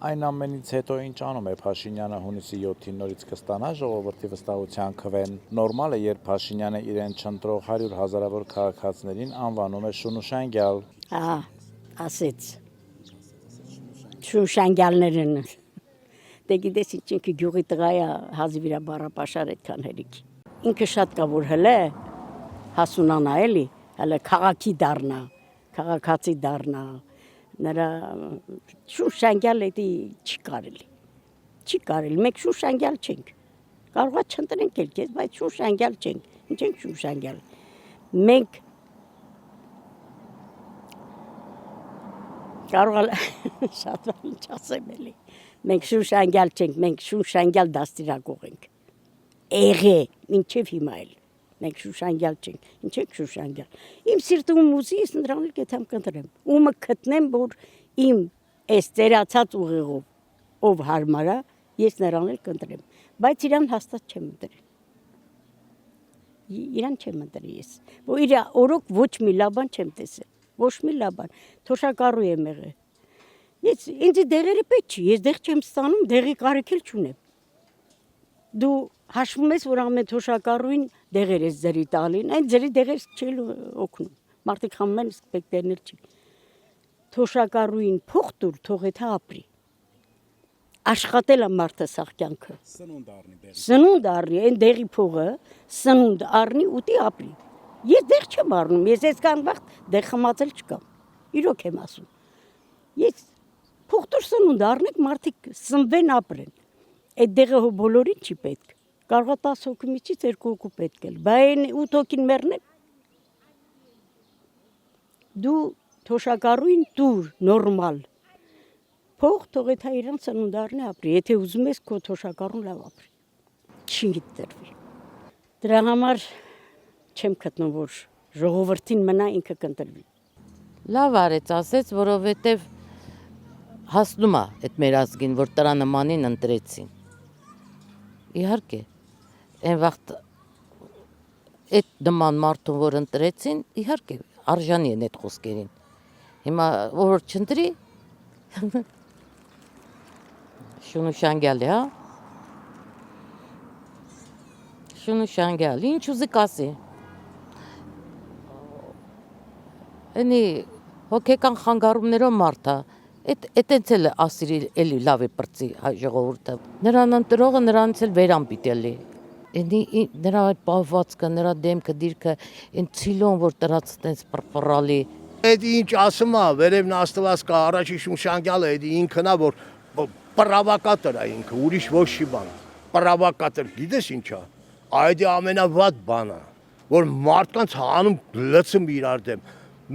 Այն ամենից հետո ինչ անում է Փաշինյանը հունիսի 7-ին նորից կստանա ժողովրդի վստահության քվեն։ Նորմալ է, երբ Փաշինյանը իրեն չընտրող 100 հազարավոր քաղաքացիներին անվանում է շունուշանգյալ։ Ահա, ասեց։ Շունուշանգյալներն։ Դե գիտես ինքը գյուղի տղա է, հազիվ իր բառապաշար այդքան հերիք։ Ինքը շատ կա որ հələ հասունանա էլի, հələ քաղաքի դառնա, քաղաքացի դառնա։ Նրա շունշանգյալ էդի չի կարելի։ Չի կարելի, մենք շունշանգյալ չենք։ Կարող է չընտրենք էլ քեզ, բայց շունշանգյալ չենք։ Ինչ ենք շունշանգյալ։ Մենք կարող է շատ ինչ ասեմ էլի։ Մենք շունշանգյալ չենք, մենք շունշանգյալ դաստիարակող ենք։ Եղե, մինչև հիմա էլ։ Մենք շուշանգյալ չենք, ինչ ենք շուշանգյալ։ Իմ սիրտում ուզի, ես նրան էլ կեթամ կընտրեմ։ Ումը գտնեմ, որ իմ այս ծերացած ուղեղով ով հարմար է, ես նրան էլ կընտրեմ։ Բայց իրան հաստատ չեմ ընտրել։ Իրան չեմ ընտրել ես։ Որ իր օրոք ոչ մի լավ բան չեմ տեսել։ Ոչ մի լավ բան։ Թոշակառու եմ եղել։ Ես ինձ դեղերը պետք չի, ես դեղ չեմ ստանում, դեղի կարիք էլ չունեմ։ Դու հաշվում ես, որ ամեն թոշակառուին դեղեր ես ձրի տալին, այն ձրի դեղեր չել օգնում։ Մարդիկ խմում են սպեկտերներ չի։ Թոշակառուին փող տուր, թող եթե ապրի։ Աշխատել է մարդը սաղ կյանքը։ Սնունդ առնի դեղի։ Սնունդ առնի, այն դեղի փողը սնունդ առնի ուտի ապրի։ Ես դեղ չեմ առնում, ես այսքան վաղ դեղ խմացել չկամ։ Իրոք եմ ասում։ Ես փող տուր սնունդ առնեք, մարդիկ սնվեն ապրեն։ Այդ դեղը բոլորին չի պետք։ Կարող է 10 հոգի միջից 2 հոգու պետք է։ Բայց 8 հոգին մեռնել։ Դու թոշակառուին դուր նորմալ։ Փող թող եթե իրան սնունդ առնի ապրի, եթե ուզում ես քո թոշակառուն լավ ապրի։ Չի դրվի։ Դրա համար չեմ գտնում, որ ժողովրդին մնա ինքը կընտրվի։ Լավ արեց, ասեց, որովհետև հասնում է այդ մեր ազգին, որ դրա նմանին ընտրեցին։ Իհարկե, այն վաղտ այդ նման մարդուն, որ ընտրեցին, իհարկե, արժանի են այդ խոսքերին։ Հիմա որ չընտրի, շունուշանգյալ է, հա? Շունուշանգյալ, ինչ ուզի կասի։ Էնի հոգեկան խանգարումներով մարդ է, Էտենց էլ ասիրի էլի լավ է պրծի ժողովուրդը։ Նրան ընտրողը նրանից էլ վերան պիտելի։ Նրա այդ պահվածքը, նրա դեմքը, դիրքը, այն ցիլոն, որ տրած տենց պրպռալի։ Այդ ինչ ասում է, վերևն աստված կա, առաջի շունշանգյալը, այդ ինքն է, որ պրավոկատոր է ինքը, ուրիշ ոչ մի բան։ Պրավոկատոր, գիտես ինչ է։ Այդ ամենավատ բանը, որ մարդկանց հանում լցում իրար դեմ։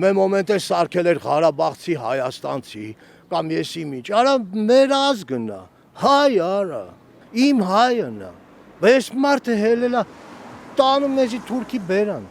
Մեր մոմենտ էլ սարքել էր Ղարաբաղցի, Հայաստանցի, կամ եսի միջ, արա մեր ազգն է, հայ արա, իմ հայն է, բայց մարդ է հելել է, տանում մեզի թուրքի բերան։